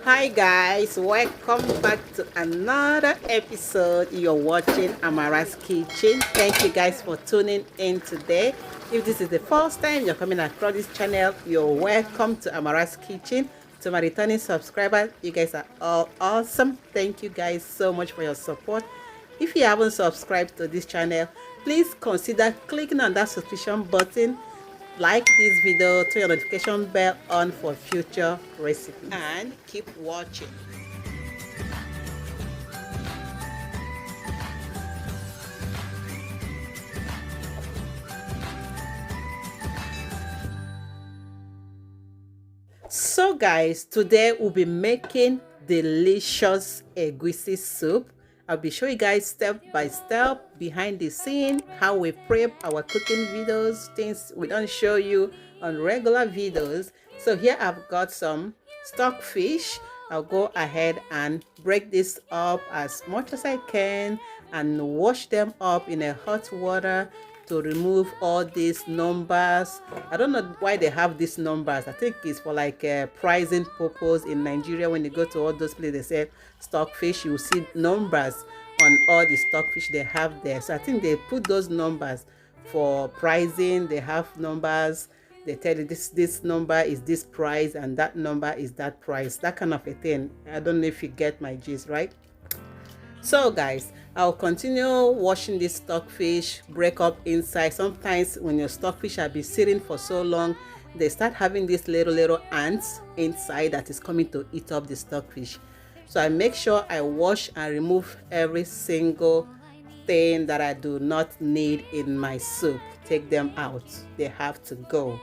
Hi guys, welcome back to another episode. You're watching Amara's Kitchen. Thank you guys for tuning in today. If this is the first time you're coming across this channel, you're welcome to Amara's Kitchen. To my returning subscribers, you guys are all awesome. Thank you guys so much for your support. If you haven't subscribed to this channel, please consider clicking on that subscription button. Like this video, turn your notification bell on for future recipes, and keep watching. So guys, today we'll be making delicious egusi soup. I'll be showing you guys step by step, behind the scene, how we prep our cooking videos, things we don't show you on regular videos. So here I've got some stock fish. I'll go ahead and break this up as much as I can and wash them up in a hot water to remove all these numbers. I don't know why they have these numbers. I think it's for like pricing purpose. In Nigeria, when you go to all those places, they say stockfish, you see numbers on all the stockfish they have there. So I think they put those numbers for pricing. They have numbers. They tell you this number is this price and that number is that price, that kind of a thing. I don't know if you get my gist, right? So guys, I'll continue washing this stockfish, break up inside. Sometimes when your stockfish have been sitting for so long, they start having these little ants inside that is coming to eat up the stockfish. So I make sure I wash and remove every single thing that I do not need in my soup. Take them out. They have to go.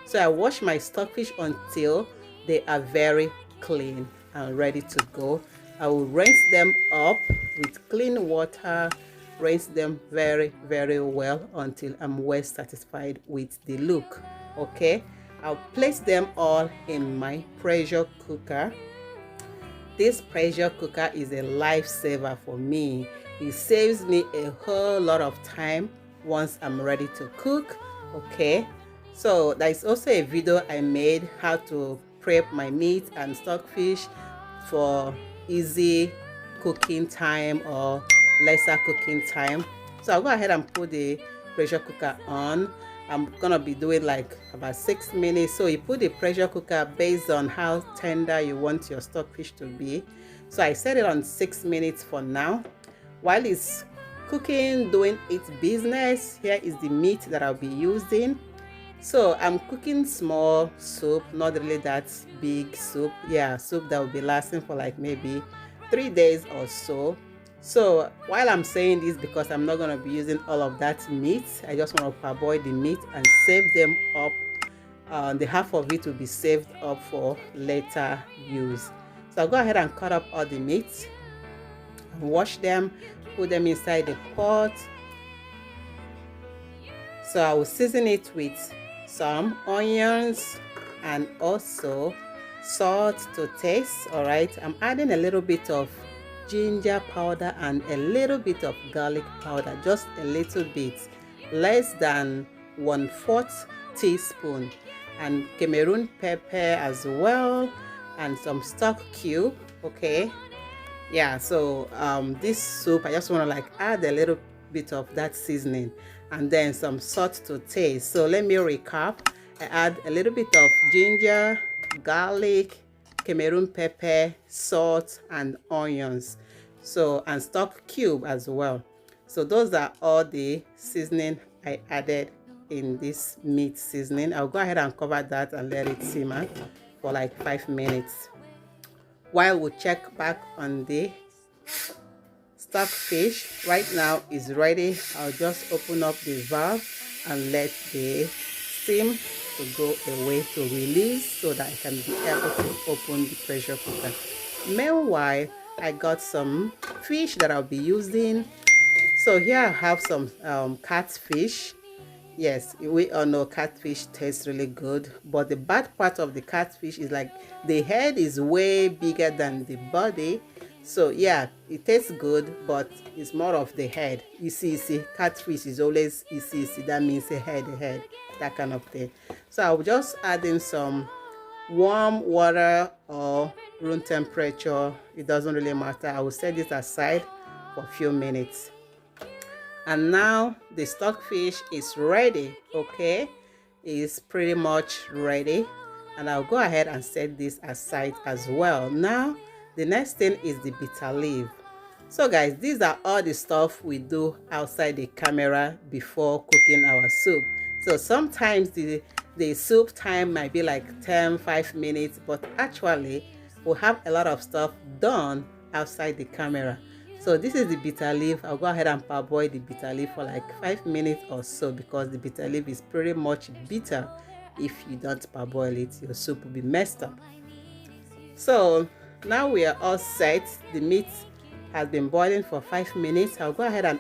So I wash my stockfish until they are very clean and ready to go. I will rinse them up with clean water, rinse them very well until I'm well satisfied with the look. Okay, I'll place them all in my pressure cooker. This pressure cooker is a lifesaver for me. It saves me a whole lot of time once I'm ready to cook. Okay, so there's also a video I made how to prep my meat and stockfish for easy cooking time or lesser cooking time. So I'll go ahead and put the pressure cooker on. I'm gonna be doing like about 6 minutes. So you put the pressure cooker based on how tender you want your stockfish to be. So I set it on 6 minutes for now. While it's cooking, doing its business, here is the meat that I'll be using. So I'm cooking small soup, not really that big soup. Yeah, soup that will be lasting for like maybe 3 days or so. So while I'm saying this, because I'm not going to be using all of that meat, I just want to parboil the meat and save them up. The half of it will be saved up for later use. So I'll go ahead and cut up all the meat, wash them, put them inside the pot. So I will season it with some onions and also salt to taste. All right, I'm adding a little bit of ginger powder and a little bit of garlic powder, just a little bit, less than 1/4 teaspoon, and Cameroon pepper as well, and some stock cube. Okay, yeah, so this soup I just want to like add a little bit of that seasoning and then some salt to taste. So let me recap. I add a little bit of ginger, garlic, Cameroon pepper, salt, and onions. So, and stock cube as well. So those are all the seasoning I added in this meat seasoning. I'll go ahead and cover that and let it simmer for like 5 minutes. While we check back on the stockfish, right now is ready. I'll just open up the valve and let the steam to go away to release so that I can be able to open the pressure cooker. Meanwhile, I got some fish that I'll be using. So here I have some catfish. Yes, we all know catfish tastes really good, but the bad part of the catfish is like the head is way bigger than the body. So yeah, it tastes good, but it's more of the head. You see, catfish is always you see, that means a head, that kind of thing. So I'll just add in some warm water or room temperature, it doesn't really matter. I will set this aside for a few minutes. And now the stockfish is ready. Okay, it's pretty much ready, and I'll go ahead and set this aside as well. Now the next thing is the bitter leaf. So guys, these are all the stuff we do outside the camera before cooking our soup. So sometimes the soup time might be like 5 minutes, but actually we have a lot of stuff done outside the camera. So this is the bitter leaf. I'll go ahead and parboil the bitter leaf for like 5 minutes or so, because the bitter leaf is pretty much bitter. If you don't parboil it, your soup will be messed up. So now we are all set. The meat has been boiling for 5 minutes. I'll go ahead and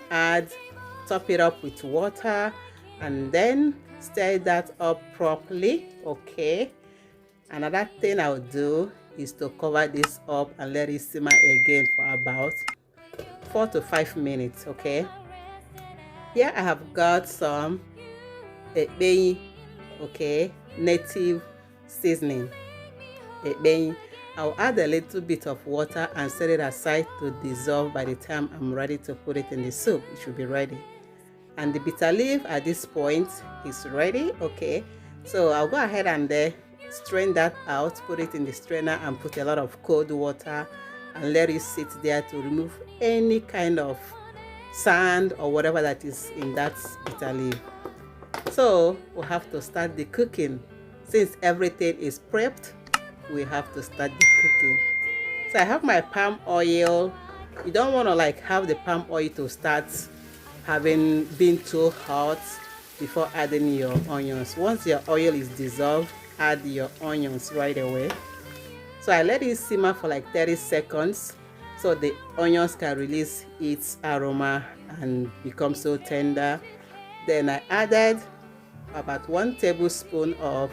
top it up with water, and then stir that up properly. Okay, another thing I'll do is to cover this up and let it simmer again for about 4 to 5 minutes. Okay, here I have got some ekpeyi, okay, native seasoning ekpeyi. I'll add a little bit of water and set it aside to dissolve. By the time I'm ready to put it in the soup, it should be ready. And the bitter leaf at this point is ready. Okay, so I'll go ahead and strain that out, put it in the strainer, and put a lot of cold water and let it sit there to remove any kind of sand or whatever that is in that bitter leaf. So we'll have to start the cooking. Since everything is prepped, we have to start the cooking. So I have my palm oil. You don't want to like have the palm oil to start being too hot before adding your onions. Once your oil is dissolved, add your onions right away. So I let it simmer for like 30 seconds so the onions can release its aroma and become so tender. Then I added about 1 tablespoon of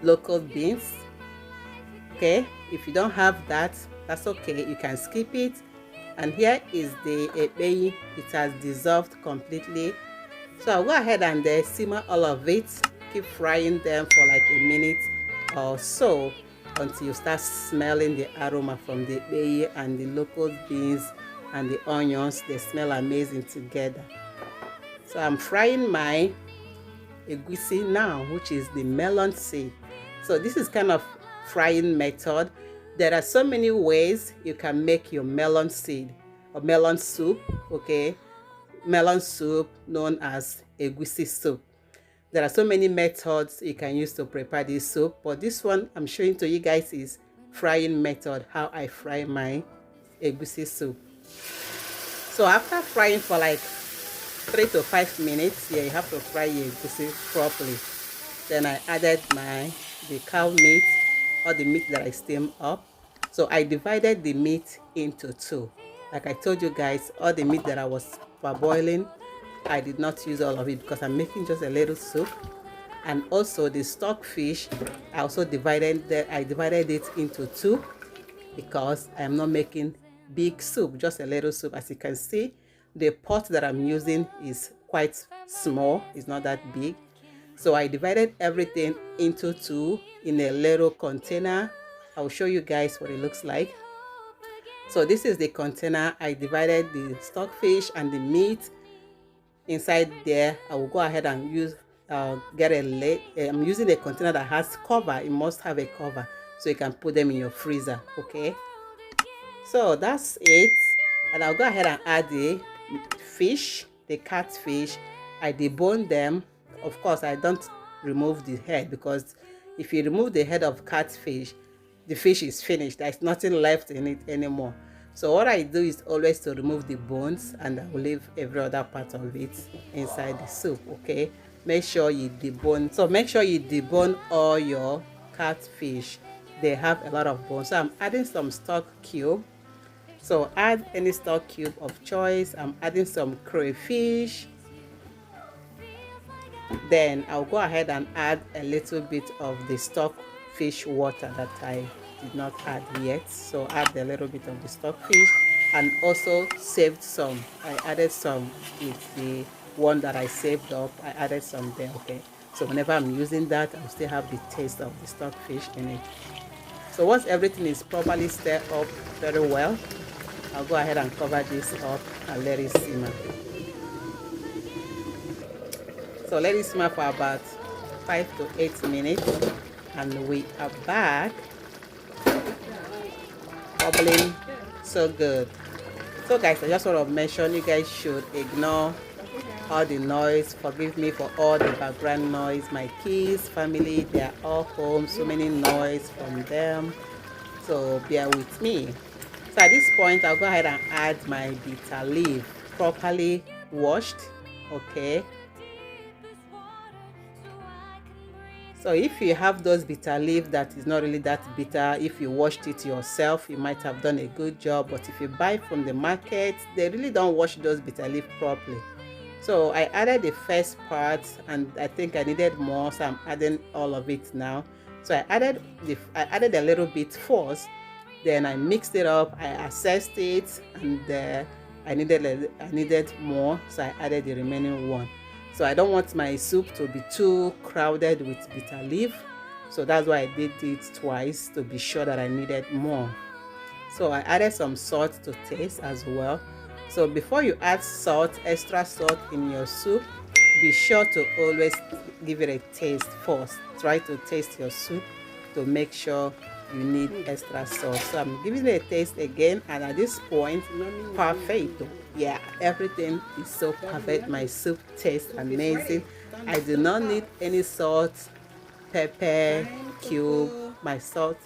local beans. Okay, if you don't have that, that's okay, you can skip it. And here is the ekpeyi. It has dissolved completely. So I'll go ahead and simmer all of it. Keep frying them for like a minute or so until you start smelling the aroma from the ekpeyi and the local beans and the onions. They smell amazing together. So I'm frying my egusi now, which is the melon seed. So this is kind of frying method. There are so many ways you can make your melon seed or melon soup. Okay, melon soup known as egusi soup. There are so many methods you can use to prepare this soup, but this one I'm showing to you guys is frying method, how I fry my egusi soup. So after frying for like 3 to 5 minutes, yeah, you have to fry your egusi properly. Then I added the cow meat, or the meat that I steamed up. So I divided the meat into 2. Like I told you guys, all the meat that I was parboiling, I did not use all of it because I'm making just a little soup. And also the stockfish, I also divided it into 2 because I am not making big soup, just a little soup. As you can see, the pot that I'm using is quite small, it's not that big. So I divided everything into 2 in a little container. I'll show you guys what it looks like. So this is the container. I divided the stockfish and the meat inside there. I will go ahead and get a lid. I'm using a container that has cover. It must have a cover so you can put them in your freezer. Okay, so that's it. And I'll go ahead and add the fish, the catfish. I debone them. Of course, I don't remove the head, because if you remove the head of catfish, the fish is finished. There's nothing left in it anymore. So what I do is always to remove the bones, and I will leave every other part of it inside the soup. Okay, make sure you debone. So make sure you debone all your catfish. They have a lot of bones. So I'm adding some stock cube. So add any stock cube of choice. I'm adding some crayfish. Then I'll go ahead and add a little bit of the stockfish water that I did not add yet. So add a little bit of the stockfish, and also saved some. I added some with the one that I saved up. I added some there. Okay, so whenever I'm using that, I'll still have the taste of the stockfish in it. So once everything is properly stirred up very well, I'll go ahead and cover this up and let it simmer. So let it simmer for about 5 to 8 minutes, and we are back. Bubbling so good. So guys, I just want to mention you guys should ignore all the noise. Forgive me for all the background noise. My kids, family, they are all home. So many noise from them. So bear with me. So at this point, I'll go ahead and add my bitter leaf, properly washed. Okay. So if you have those bitter leaf that is not really that bitter, if you washed it yourself, you might have done a good job. But if you buy from the market, they really don't wash those bitter leaf properly. So I added the first part, and I think I needed more, so I'm adding all of it now. So I added a little bit first, then I mixed it up, I assessed it, and I needed more, so I added the remaining one. So I don't want my soup to be too crowded with bitter leaf, so that's why I did it twice, to be sure that I needed more. So I added some salt to taste as well. So before you add salt, extra salt in your soup, be sure to always give it a taste first. Try to taste your soup to make sure you need extra salt. So I'm giving it a taste again, and at this point, perfect. Yeah, everything is so perfect. My soup tastes amazing. I do not need any salt, pepper, cube. My soup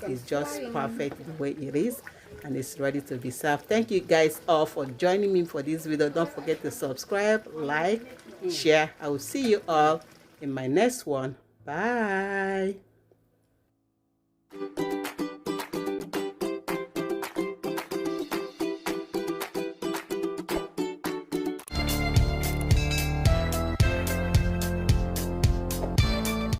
is just perfect the way it is, and it's ready to be served. Thank you guys all for joining me for this video. Don't forget to subscribe, like, share. I will see you all in my next one. Bye.